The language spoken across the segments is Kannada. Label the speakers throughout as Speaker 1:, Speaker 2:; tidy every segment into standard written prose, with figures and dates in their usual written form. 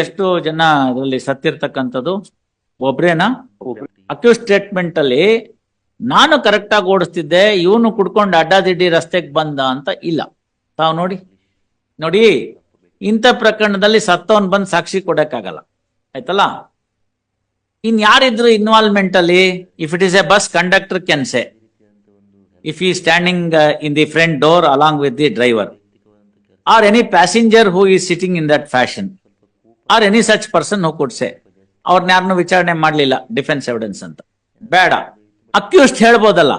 Speaker 1: ಎಷ್ಟು ಜನ ಅದರಲ್ಲಿ ಸತ್ತಿರ್ತಕ್ಕಂಥದ್ದು? ಒಬ್ರೇನಾ? ಅಕ್ಯೂಸ್ ಸ್ಟೇಟ್ಮೆಂಟ್ ಅಲ್ಲಿ ನಾನು ಕರೆಕ್ಟ್ ಆಗಿ ಓಡಿಸ್ತಿದ್ದೆ, ಇವನು ಕುಡ್ಕೊಂಡು ಅಡ್ಡಾದಿಡ್ಡಿ ರಸ್ತೆಗೆ ಬಂದ ಅಂತ ಇಲ್ಲ. ತಾವು ನೋಡಿ ನೋಡಿ, ಇಂಥ ಪ್ರಕರಣದಲ್ಲಿ ಸತ್ತವನ್ ಬಂದು ಸಾಕ್ಷಿ ಕೊಡಕ್ಕಾಗಲ್ಲ, ಆಯ್ತಲ್ಲ. ಇನ್ ಯಾರಿದ್ರು ಇನ್ವಾಲ್ವ್ಮೆಂಟ್ ಅಲ್ಲಿ? If it is a bus conductor can say, if ಈ standing in the front door along with the driver, or any passenger who is sitting in that fashion, or any such person who could say. ಅವ್ರನ್ನ ಯಾರನ್ನು ವಿಚಾರಣೆ ಮಾಡಲಿಲ್ಲ, ಡಿಫೆನ್ಸ್ ಎವಿಡೆನ್ಸ್ ಅಂತ ಬೇಡ. ಅಕ್ಯೂಸ್ಡ್ ಹೇಳ್ಬೋದಲ್ಲ,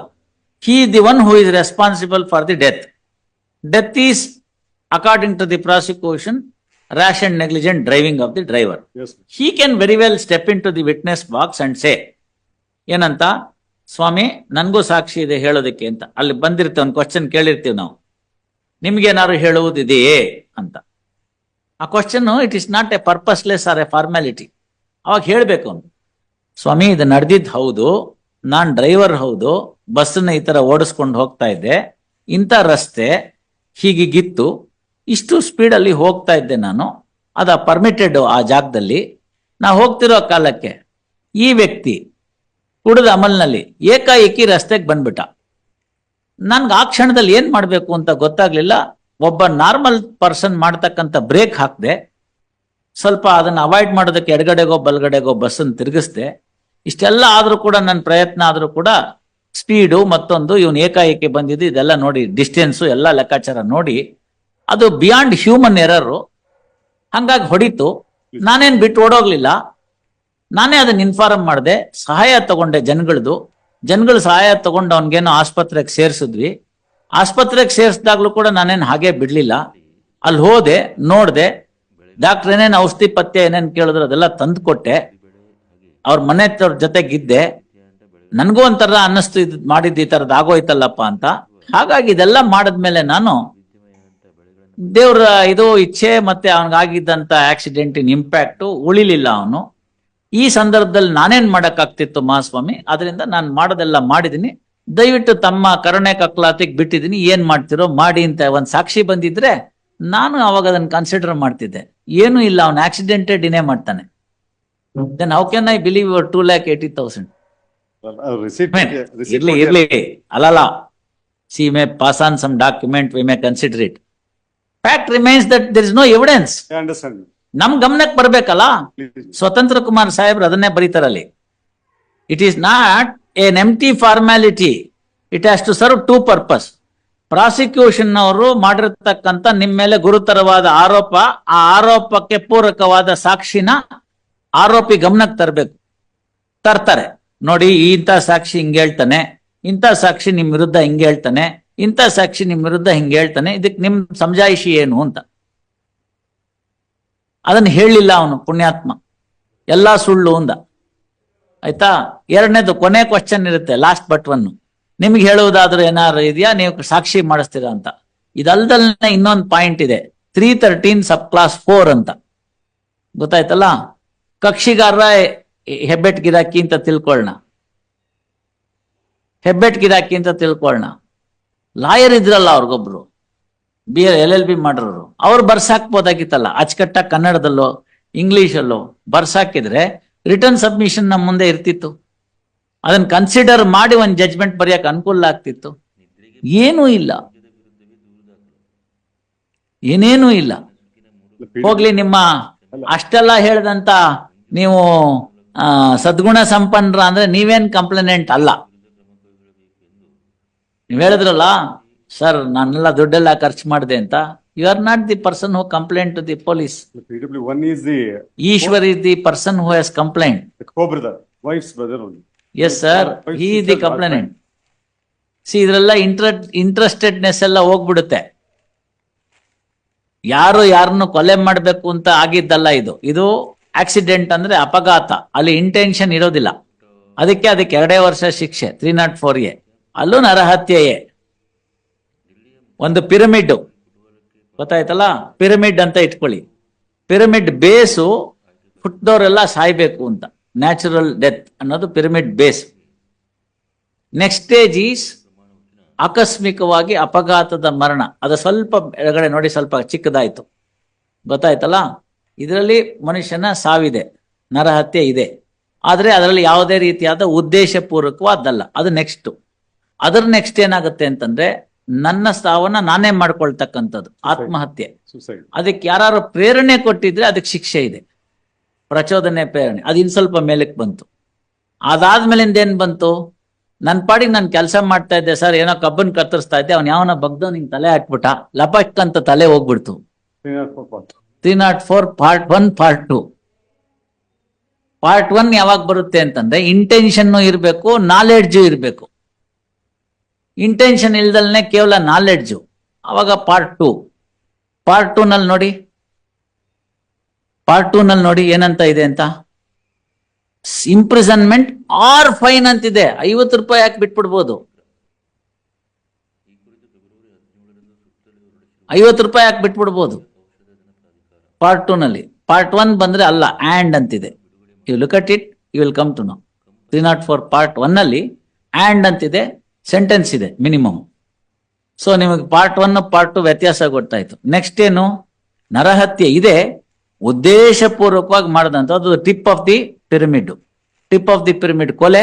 Speaker 1: he the one who is responsible for the death. Death is, according to the prosecution, rash and negligent driving of the driver.
Speaker 2: Yes.
Speaker 1: He can very well step into the witness box and say, ಏನಂತ, ಸ್ವಾಮಿ ನನ್ಗೂ ಸಾಕ್ಷಿ ಇದೆ ಹೇಳೋದಕ್ಕೆ ಅಂತ. ಅಲ್ಲಿ ಬಂದಿರ್ತೇವೆ, ಒಂದು ಕ್ವಶನ್ ಕೇಳಿರ್ತೀವಿ ನಾವು, ನಿಮ್ಗೇನಾದ್ರು ಹೇಳುವುದಿದೆಯೇ ಅಂತ. ಆ question it is not a purposeless or a formality. ಅವಾಗ ಹೇಳ್ಬೇಕು ಅವನು, ಸ್ವಾಮಿ ಇದು ನಡೆದಿದ್ದು ಹೌದು, ನಾನ್ ಡ್ರೈವರ್ ಹೌದು, ಬಸ್ಸನ್ನ ಈ ತರ ಓಡಿಸ್ಕೊಂಡು ಹೋಗ್ತಾ ಇದ್ದೆ, ಇಂಥ ರಸ್ತೆ ಹೀಗಿಗಿತ್ತು, ಇಷ್ಟು ಸ್ಪೀಡಲ್ಲಿ ಹೋಗ್ತಾ ಇದ್ದೆ ನಾನು, ಅದ ಪರ್ಮಿಟೆಡ್ ಆ ಜಾಗದಲ್ಲಿ. ನಾ ಹೋಗ್ತಿರೋ ಕಾಲಕ್ಕೆ ಈ ವ್ಯಕ್ತಿ ಕುಡಿದ ಅಮಲ್ನಲ್ಲಿ ಏಕಾಏಕಿ ರಸ್ತೆಗೆ ಬಂದ್ಬಿಟ್ಟ. ನನ್ಗೆ ಆ ಕ್ಷಣದಲ್ಲಿ ಏನ್ ಮಾಡ್ಬೇಕು ಅಂತ ಗೊತ್ತಾಗ್ಲಿಲ್ಲ. ಒಬ್ಬ ನಾರ್ಮಲ್ ಪರ್ಸನ್ ಮಾಡ್ತಕ್ಕಂಥ ಬ್ರೇಕ್ ಹಾಕ್ದೆ, ಸ್ವಲ್ಪ ಅದನ್ನ ಅವಾಯ್ಡ್ ಮಾಡೋದಕ್ಕೆ ಎಡಗಡೆಗೋ ಬಲಗಡೆಗೋ ಬಸ್ಸನ್ನು ತಿರುಗಿಸ್ದೆ. ಇಷ್ಟೆಲ್ಲ ಆದ್ರೂ ಕೂಡ ನನ್ನ ಪ್ರಯತ್ನ ಆದ್ರೂ ಕೂಡ ಸ್ಪೀಡು ಮತ್ತೊಂದು ಇವನು ಏಕಾಏಕಿ ಬಂದಿದ್ದು ಇದೆಲ್ಲ ನೋಡಿ, ಡಿಸ್ಟೆನ್ಸು ಎಲ್ಲ ಲೆಕ್ಕಾಚಾರ ನೋಡಿ, ಅದು ಬಿಯಾಂಡ್ ಹ್ಯೂಮನ್ ಎರರು. ಹಂಗಾಗಿ ಹೊಡಿತು. ನಾನೇನ್ ಬಿಟ್ಟು ಓಡೋಗ್ಲಿಲ್ಲ, ನಾನೇ ಅದನ್ನ ಇನ್ಫಾರ್ಮ್ ಮಾಡಿದೆ, ಸಹಾಯ ತಗೊಂಡೆ ಜನಗಳ ಸಹಾಯ ತಗೊಂಡು ಅವನ್ಗೇನೋ ಆಸ್ಪತ್ರೆಗೆ ಸೇರ್ಸಿದ್ವಿ. ಆಸ್ಪತ್ರೆಗೆ ಸೇರಿಸಿದಾಗ್ಲೂ ಕೂಡ ನಾನೇನು ಹಾಗೆ ಬಿಡ್ಲಿಲ್ಲ. ಅಲ್ಲಿ ಹೋದೆ, ನೋಡ್ದೆ, ಡಾಕ್ಟರ್ ಏನೇನು ಔಷಧಿ ಪಥ್ಯ ಏನೇನು ಕೇಳಿದ್ರು ಅದೆಲ್ಲ ತಂದು ಕೊಟ್ಟೆ. ಅವ್ರ ಮನೆ ಜೊತೆಗಿದ್ದೆ. ನನ್ಗೂ ಒಂಥರ ಅನ್ನಿಸ್ತು, ಇದು ಮಾಡಿದ್ದು ಈ ತರದ್ ಆಗೋಯ್ತಲ್ಲಪ್ಪ ಅಂತ. ಹಾಗಾಗಿ ಇದೆಲ್ಲ ಮಾಡಿದ್ಮೇಲೆ ನಾನು ದೇವ್ರ ಇದು ಇಚ್ಛೆ ಮತ್ತೆ ಅವನಿಗಾಗಿದ್ದಂತ ಆಕ್ಸಿಡೆಂಟಿನ ಇಂಪ್ಯಾಕ್ಟು ಉಳಿಲಿಲ್ಲ ಅವನು. ಈ ಸಂದರ್ಭದಲ್ಲಿ ನಾನೇನ್ ಮಾಡಕ್ಕಾಗ್ತಿತ್ತು ಮಹಾಸ್ವಾಮಿ, ಅದರಿಂದ ನಾನು ಮಾಡೋದೆಲ್ಲ ಮಾಡಿದೀನಿ, ದಯವಿಟ್ಟು ತಮ್ಮ ಕರುಣೆ ಕಕ್ಲಾತಿಗೆ ಬಿಟ್ಟಿದ್ದೀನಿ, ಏನ್ ಮಾಡ್ತಿರೋ ಮಾಡಿ ಅಂತ ಒಂದ್ ಸಾಕ್ಷಿ ಬಂದಿದ್ರೆ ನಾನು ಅವಾಗ ಅದನ್ನ ಕನ್ಸಿಡರ್ ಮಾಡ್ತಿದ್ದೆ. ಏನೂ ಇಲ್ಲ, ಅವನ್ ಆಕ್ಸಿಡೆಂಟೇ ಡಿನೇ ಮಾಡ್ತಾನೆ. Then how can I believe 2,80,000? ಇರ್ಲಿ ಅಲ್ಲಲ್ಲ, see may pass on some document, we may consider it. Fact remains that there is no evidence. ನಮ್ ಗಮನಕ್ಕೆ ಬರ್ಬೇಕಲ್ಲ. ಸ್ವತಂತ್ರ ಕುಮಾರ್ ಸಾಹೇಬ್ರು ಅದನ್ನೇ ಬರೀತಾರಲ್ಲಿ, it is not an empty formality, it has to serve to purpose. Prosecution ಅವರು ಮಾಡಿರ್ತಕ್ಕಂಥ ನಿಮ್ಮ ಮೇಲೆ ಗುರುತರವಾದ ಆರೋಪ, ಆ ಆರೋಪಕ್ಕೆ ಪೂರಕವಾದ ಸಾಕ್ಷಿನ ಆರೋಪಿ ಗಮನಕ್ಕೆ ತರ್ತಾರೆ. ನೋಡಿ, ಇಂಥ ಸಾಕ್ಷಿ ಹಿಂಗೆ ಹೇಳ್ತಾನೆ, ಇಂಥ ಸಾಕ್ಷಿ ನಿಮ್ ವಿರುದ್ಧ ಹಿಂಗೆ ಹೇಳ್ತಾನೆ, ಇಂಥ ಸಾಕ್ಷಿ ನಿಮ್ ವಿರುದ್ಧ ಹಿಂಗೆ ಹೇಳ್ತಾನೆ, ಇದಕ್ಕೆ ನಿಮ್ ಸಮಜಾಯಿಷಿ ಏನು ಅಂತ. ಅದನ್ನ ಹೇಳಲಿಲ್ಲ ಅವನು, ಪುಣ್ಯಾತ್ಮ, ಎಲ್ಲಾ ಸುಳ್ಳು ಅಂದ. ಆಯ್ತಾ? ಎರಡನೇದು ಕೊನೆ ಕ್ವಶನ್ ಇರುತ್ತೆ, ಲಾಸ್ಟ್ ಬಟ್ ಒನ್, ನಿಮ್ಗೆ ಹೇಳುವುದಾದ್ರೂ ಏನಾದ್ರು ಇದೆಯಾ, ನೀವು ಸಾಕ್ಷಿ ಮಾಡಿಸ್ತೀರಾ ಅಂತ. ಇದಲ್ದಲ್ನೇ ಇನ್ನೊಂದು ಪಾಯಿಂಟ್ ಇದೆ, 313 ಸಬ್ ಕ್ಲಾಸ್ 4 ಅಂತ. ಗೊತ್ತಾಯ್ತಲ್ಲ? ಕಕ್ಷಿಗಾರ ಹೆಬ್ಬೆಟ್ ಗಿರಾಕಿ ಅಂತ ತಿಳ್ಕೊಳ್ಳೋಣ, ಹೆಬ್ಬೆಟ್ ಗಿರಾಕಿ ಅಂತ ತಿಳ್ಕೊಳ್ಳೋಣ. ಲಾಯರ್ ಇದ್ರಲ್ಲ ಅವ್ರಿಗೊಬ್ರು, LLB ಮಾಡಿರೋರು, ಅವ್ರು ಬರ್ಸಾಕ್ಬೋದಾಗಿತ್ತಲ್ಲ ಅಚ್ಚುಕಟ್ಟ ಕನ್ನಡದಲ್ಲೋ ಇಂಗ್ಲಿಷಲ್ಲೋ ಬರ್ಸಾಕಿದ್ರೆ ರಿಟರ್ನ್ ಸಬ್ಮಿಷನ್ ನಮ್ಮ ಮುಂದೆ ಇರ್ತಿತ್ತು, ಅದನ್ನ ಕನ್ಸಿಡರ್ ಮಾಡಿ ಒಂದು ಜಜ್ಮೆಂಟ್ ಬರೆಯಕ್ಕೆ ಅನುಕೂಲ ಆಗ್ತಿತ್ತು. ಏನೂ ಇಲ್ಲ, ಏನೇನೂ ಇಲ್ಲ. ಹೋಗ್ಲಿ, ನಿಮ್ಮ ಅಷ್ಟೆಲ್ಲ ಹೇಳ್ದಂತ ನೀವು ಸದ್ಗುಣ ಸಂಪನ್ನರ ಅಂದ್ರೆ ನೀವೇನ್ ಕಂಪ್ಲೇನೆಂಟ್ ಅಲ್ಲ. ನೀವ್ ಹೇಳಿದ್ರಲ್ಲ ಸರ್ ನಾನೆಲ್ಲ ದುಡ್ಡೆಲ್ಲ ಖರ್ಚು ಮಾಡಿದೆ ಅಂತ. You are not the person who complaint to the police. Eshwar is the person who has complaint. Yes sir, he is the complainant. See, ಇದ್ರೆಲ್ಲ ಇಂಟ್ರೆಸ್ಟೆಡ್ನೆಸ್ ಎಲ್ಲ ಹೋಗ್ಬಿಡುತ್ತೆ. ಯಾರು ಯಾರನ್ನು ಕೊಲೆ ಮಾಡ್ಬೇಕು ಅಂತ ಆಗಿದ್ದಲ್ಲ ಇದು ಆಕ್ಸಿಡೆಂಟ್ ಅಂದ್ರೆ ಅಪಘಾತ, ಅಲ್ಲಿ ಇಂಟೆನ್ಷನ್ ಇರೋದಿಲ್ಲ. ಅದಕ್ಕೆ 2 ವರ್ಷ ಶಿಕ್ಷೆ 304A. ಅಲ್ಲೂ ನರಹತ್ಯೆಯೇ. ಒಂದು ಪಿರಮಿಡ್ ಗೊತ್ತಾಯ್ತಲ್ಲ, ಪಿರಮಿಡ್ ಅಂತ ಇಟ್ಕೊಳ್ಳಿ. ಪಿರಮಿಡ್ ಬೇಸು ಹುಟ್ಟಿದವರೆಲ್ಲ ಸಾಯ್ಬೇಕು ಅಂತ, ನ್ಯಾಚುರಲ್ ಡೆತ್ ಅನ್ನೋದು pyramid base. Next stage is ಆಕಸ್ಮಿಕವಾಗಿ ಅಪಘಾತದ ಮರಣ. ಅದು ಸ್ವಲ್ಪ ಎಡಗಡೆ ನೋಡಿ, ಸ್ವಲ್ಪ ಚಿಕ್ಕದಾಯ್ತು, ಗೊತ್ತಾಯ್ತಲ್ಲ. ಇದರಲ್ಲಿ ಮನುಷ್ಯನ ಸಾವಿದೆ, ನರಹತ್ಯೆ ಇದೆ, ಆದ್ರೆ ಅದರಲ್ಲಿ ಯಾವುದೇ ರೀತಿಯಾದ ಉದ್ದೇಶಪೂರ್ವಕವಾದಲ್ಲ. ಅದು ನೆಕ್ಸ್ಟ್. ಅದರ ನೆಕ್ಸ್ಟ್ ಏನಾಗುತ್ತೆ ಅಂತಂದ್ರೆ ನನ್ನ ಸಾವನ್ನ ನಾನೇ ಮಾಡ್ಕೊಳ್ತಕ್ಕಂಥದ್ದು, ಆತ್ಮಹತ್ಯೆ. ಅದಕ್ಕೆ ಯಾರು ಪ್ರೇರಣೆ ಕೊಟ್ಟಿದ್ರೆ ಅದಕ್ಕೆ ಶಿಕ್ಷೆ ಇದೆ, ಪ್ರಚೋದನೆ, ಪ್ರೇರಣೆ. ಅದು ಇನ್ ಸ್ವಲ್ಪ ಮೇಲಕ್ಕೆ ಬಂತು. ಅದಾದ್ಮೇಲಿಂದ ಏನ್ ಬಂತು? ನನ್ ಪಾಡಿಗೆ ನಾನು ಕೆಲಸ ಮಾಡ್ತಾ ಇದ್ದೆ ಸರ್, ಏನೋ ಕಬ್ಬನ್ ಕತ್ತರಿಸ್ತಾ ಇದ್ದೆ, ಅವ್ನ ಯಾವನ ಬಗ್ದ ನಿಂಗೆ ತಲೆ ಹಾಕ್ಬಿಟ್ಟ, ಲಪಕ್ಕಂತ ತಲೆ ಹೋಗ್ಬಿಡ್ತು. 304 ಪಾರ್ಟ್ 1 ಪಾರ್ಟ್ 2. ಪಾರ್ಟ್ 1 ಯಾವಾಗ ಬರುತ್ತೆ ಅಂತಂದ್ರೆ ಇಂಟೆನ್ಷನ್ ಇರಬೇಕು, ನಾಲೆಡ್ಜು ಇರಬೇಕು. ಇಂಟೆನ್ಷನ್ ಇಲ್ದಲ್ನೆ ಕೇವಲ ನಾಲೆಡ್ಜು, ಅವಾಗ ಪಾರ್ಟ್ 2. ಪಾರ್ಟ್ 2 ನಲ್ಲಿ ನೋಡಿ, ಪಾರ್ಟ್ 2 ನಲ್ಲಿ ನೋಡಿ ಏನಂತ ಇದೆ ಅಂತ. ಇಂಪ್ರಿಸನ್ಮೆಂಟ್ ಆರ್ ಫೈನ್ ಅಂತಿದೆ. 50 ರೂಪಾಯಿ ಯಾಕೆ ಬಿಟ್ಬಿಡ್ಬೋದು, 50 ರೂಪಾಯಿ ಯಾಕೆ ಬಿಟ್ಬಿಡ್ಬೋದು ಪಾರ್ಟ್ 2 ನಲ್ಲಿ. ಪಾರ್ಟ್ 1 ಬಂದ್ರೆ ಅಲ್ಲ, ಆಂಡ್ ಅಂತಿದೆ. You look at it, you will come to know. 304 part 1 ನಲ್ಲಿ ಆಂಡ್ ಅಂತಿದೆ, ಸೆಂಟೆನ್ಸ್ ಇದೆ ಮಿನಿಮಮ್. ಸೊ ನಿಮಗೆ ಪಾರ್ಟ್ 1 ಪಾರ್ಟ್ 2 ವ್ಯತ್ಯಾಸ ಗೊತ್ತಾಯ್ತು. ನೆಕ್ಸ್ಟ್ ಏನು? ನರಹತ್ಯೆ ಇದೆ, ಉದ್ದೇಶಪೂರ್ವಕವಾಗಿ ಮಾಡಿದಂಥದ್ದು. Tip of the pyramid. Tip of the pyramid ಕೊಲೆ,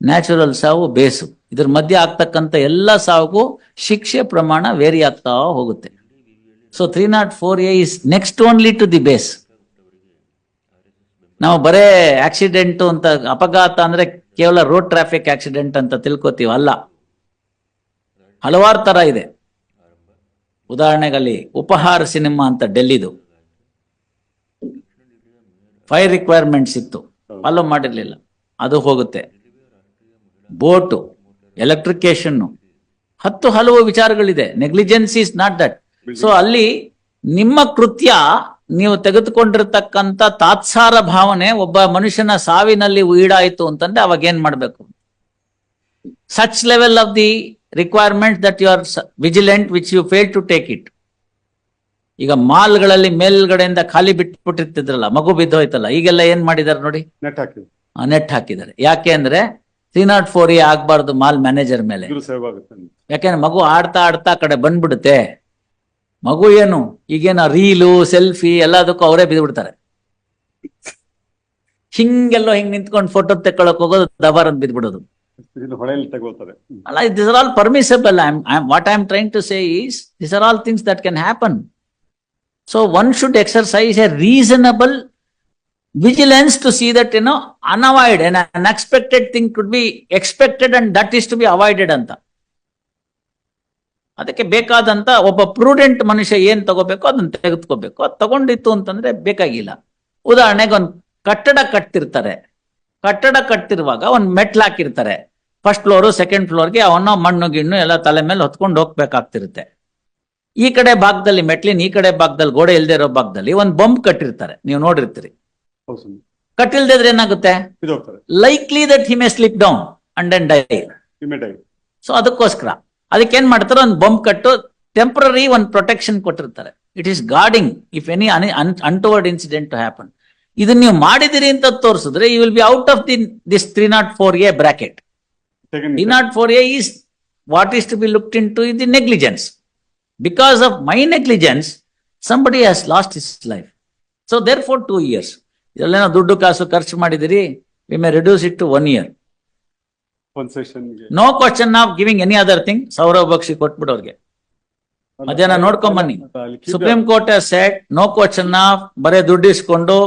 Speaker 1: ನ್ಯಾಚುರಲ್ ಸಾವು, ಬೇಸು. ಇದ್ರ ಮಧ್ಯೆ ಆಗ್ತಕ್ಕಂಥ ಎಲ್ಲ ಸಾವುಗೂ ಶಿಕ್ಷೆ ಪ್ರಮಾಣ ವೇರಿ ಆಗ್ತಾ ಹೋಗುತ್ತೆ. So 304A is next only to the base. ನಾವು ಬರೇ ಆಕ್ಸಿಡೆಂಟ್ ಅಂತ, ಅಪಘಾತ ಅಂದ್ರೆ ಕೇವಲ ರೋಡ್ ಟ್ರಾಫಿಕ್ ಆಕ್ಸಿಡೆಂಟ್ ಅಂತ ತಿಳ್ಕೊತೀವಿ, ಅಲ್ಲ. ಹಲವಾರು ತರ ಇದೆ. ಉದಾಹರಣೆಗಳಲ್ಲಿ ಉಪಹಾರ ಸಿನಿಮಾ ಅಂತ ಡೆಲ್ಲಿದು, ಫೈರ್ ರಿಕ್ವೈರ್ಮೆಂಟ್ಸ್ ಇತ್ತು, ಫಾಲೋ ಮಾಡಿರ್ಲಿಲ್ಲ, ಅದು ಹೋಗುತ್ತೆ. ಬೋಟು, ಎಲೆಕ್ಟ್ರಿಕೇಶನ್, ಹಲವು ವಿಚಾರಗಳಿದೆ. Negligence is not that. So ಅಲ್ಲಿ ನಿಮ್ಮ ಕೃತ್ಯ, ನೀವು ತೆಗೆದುಕೊಂಡಿರ್ತಕ್ಕಂಥ ತಾತ್ಸಾರ ಭಾವನೆ ಒಬ್ಬ ಮನುಷ್ಯನ ಸಾವಿನಲ್ಲಿ ಈಡಾಯಿತು ಅಂತಂದ್ರೆ ಅವಾಗ ಏನ್ ಮಾಡ್ಬೇಕು? Such level of the requirement that you are vigilant which you fail to take it. ಈಗ ಮಾಲ್ಗಳಲ್ಲಿ ಮೇಲ್ಗಡೆಯಿಂದ ಖಾಲಿ ಬಿಟ್ಬಿಟ್ಟಿರ್ತಿದ್ರಲ್ಲ, ಮಗು ಬಿದ್ದೋಯ್ತಲ್ಲ, ಈಗೆಲ್ಲ ಏನ್ ಮಾಡಿದಾರೆ ನೋಡಿ, ನೆಟ್ ಹಾಕಿದ್ದಾರೆ. ಯಾಕೆ ಅಂದ್ರೆ 304A ಆಗ್ಬಾರ್ದು ಮಾಲ್ ಮ್ಯಾನೇಜರ್ ಮೇಲೆ. ಯಾಕೆಂದ್ರೆ ಮಗು ಆಡ್ತಾ ಆಡ್ತಾ ಕಡೆ ಬಂದ್ಬಿಡುತ್ತೆ. ಮಗು ಏನು ಈಗೇನ ರೀಲು, ಸೆಲ್ಫಿ ಎಲ್ಲದಕ್ಕೂ ಅವರೇ ಬಿದ್ಬಿಡ್ತಾರೆ. ಹಿಂಗೆಲ್ಲೋ ಹಿಂಗ್ ನಿಂತ್ಕೊಂಡು ಫೋಟೋ ತೆಕ್ಕೊಳಕ್ ಹೋಗೋದು, ದಬಾರ್ ಅಂತ ಬಿದ್ಬಿಡೋದು. ಅಲ್ಲ, this are all permissible. What I am trying to say is this are all things that can happen. So one should exercise a reasonable vigilance to see that, unavoid an unexpected thing could be expected and that is to be avoided ಅಂತ. ಅದಕ್ಕೆ ಬೇಕಾದಂತ ಒಬ್ಬ ಪ್ರೂಡೆಂಟ್ ಮನುಷ್ಯ ಏನ್ ತಗೋಬೇಕು ಅದನ್ನ ತೆಗೆದುಕೋಬೇಕು. ಅದು ತಗೊಂಡಿತ್ತು ಅಂತಂದ್ರೆ ಬೇಕಾಗಿಲ್ಲ. ಉದಾಹರಣೆಗೆ ಒಂದು ಕಟ್ಟಡ ಕಟ್ತಿರ್ತಾರೆ, ಕಟ್ಟಡ ಕಟ್ತಿರುವಾಗ ಒಂದು ಮೆಟ್ಲು ಹಾಕಿರ್ತಾರೆ. ಫಸ್ಟ್ ಫ್ಲೋರು ಸೆಕೆಂಡ್ ಫ್ಲೋರ್ಗೆ ಅವನ್ನ ಮಣ್ಣು ಗಿಣ್ಣು ಎಲ್ಲ ತಲೆ ಮೇಲೆ ಹೊತ್ಕೊಂಡು ಹೋಗ್ಬೇಕಾಗ್ತಿರುತ್ತೆ. ಈ ಕಡೆ ಭಾಗದಲ್ಲಿ ಮೆಟ್ಲಿನ, ಈ ಕಡೆ ಭಾಗದಲ್ಲಿ ಗೋಡೆ ಇಲ್ದೇ ಇರೋ ಭಾಗದಲ್ಲಿ ಒಂದು ಬಂಪ್ ಕಟ್ಟಿರ್ತಾರೆ, ನೀವು ನೋಡಿರ್ತೀರಿ. ಕಟ್ಟಿಲ್ದಿದ್ರೆ ಏನಾಗುತ್ತೆ? Likely that he may slip down and then die. So ಅದಕ್ಕೋಸ್ಕರ ಅದಕ್ಕೇನ್ ಮಾಡ್ತಾರೆ, ಒಂದು ಬಂಪ್ ಕಟ್ಟು ಟೆಂಪರರಿ ಒಂದು ಪ್ರೊಟೆಕ್ಷನ್ ಕೊಟ್ಟಿರ್ತಾರೆ. It is guarding if any untoward incident to happen. ಇದನ್ನ ನೀವು ಮಾಡಿದಿರಿ ಅಂತ ತೋರಿಸಿದ್ರೆ you will be out of this 304A bracket. 304A is what is to be looked into is the negligence. Because of my negligence, somebody has lost his life. So therefore 2 years. ಇದರಲ್ಲೇನೋ ದುಡ್ಡು ಕಾಸು ಖರ್ಚು ಮಾಡಿದಿರಿ, we may reduce it to 1 year. No question of giving any other thing. Sourav Bakshi ಕೊಟ್ಬಿಡೋರ್ಗೆ ಮಧ್ಯಾಹ್ನ ನೋಡ್ಕೊಂಡ್ ಬನ್ನಿ. Supreme court has said no question of ಬರೇ ದುಡ್ಡು ಇಸ್ಕೊಂಡು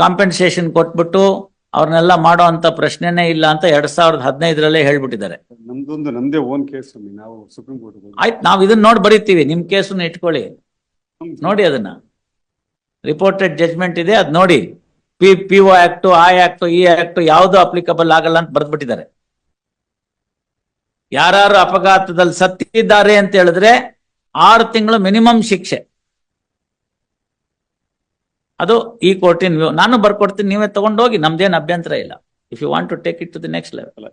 Speaker 1: ಕಾಂಪೆನ್ಸೇಷನ್ ಕೊಟ್ಬಿಟ್ಟು ಅವ್ರನ್ನೆಲ್ಲ ಮಾಡೋ ಅಂತ ಪ್ರಶ್ನೆನೇ ಇಲ್ಲ ಅಂತ 2015 ಹೇಳ್ಬಿಟ್ಟಿದ್ದಾರೆ.
Speaker 2: ನಮ್ದೇ ಓನ್ ಕೇಸ್, ನಾವು ಸುಪ್ರೀಂ ಕೋರ್ಟ್
Speaker 1: ಆಯ್ತು, ನಾವ್ ಇದನ್ನ ನೋಡಿ ಬರೀತೀವಿ, ನಿಮ್ ಕೇಸನ್ನ ಇಟ್ಕೊಳ್ಳಿ, ನೋಡಿ ಅದನ್ನ. ರಿಪೋರ್ಟೆಡ್ ಜಜ್ಮೆಂಟ್ ಇದೆ, ಅದ್ ನೋಡಿ. PO ಆಕ್ಟ್, ಆ ಆಕ್ಟ್, ಈ ಆಕ್ಟ್ ಯಾವ್ದು ಅಪ್ಲಿಕಬಲ್ ಆಗಲ್ಲ ಅಂತ ಬರ್ದ್ಬಿಟ್ಟಿದ್ದಾರೆ. ಯಾರು ಅಪಘಾತದಲ್ಲಿ ಸತ್ತಿದ್ದಾರೆ ಅಂತ ಹೇಳಿದ್ರೆ 6 ತಿಂಗಳು ಮಿನಿಮಮ್ ಶಿಕ್ಷೆ. ಅದು ಈ ಕೋರ್ಟಿನ ವ್ಯೂ. ನಾನು ಬರ್ಕೊಡ್ತೀನಿ, ನೀವೇ ತಗೊಂಡೋಗಿ, ನಮ್ದೇನು ಅಭ್ಯಂತರ ಇಲ್ಲ. If you want to take it to the next level.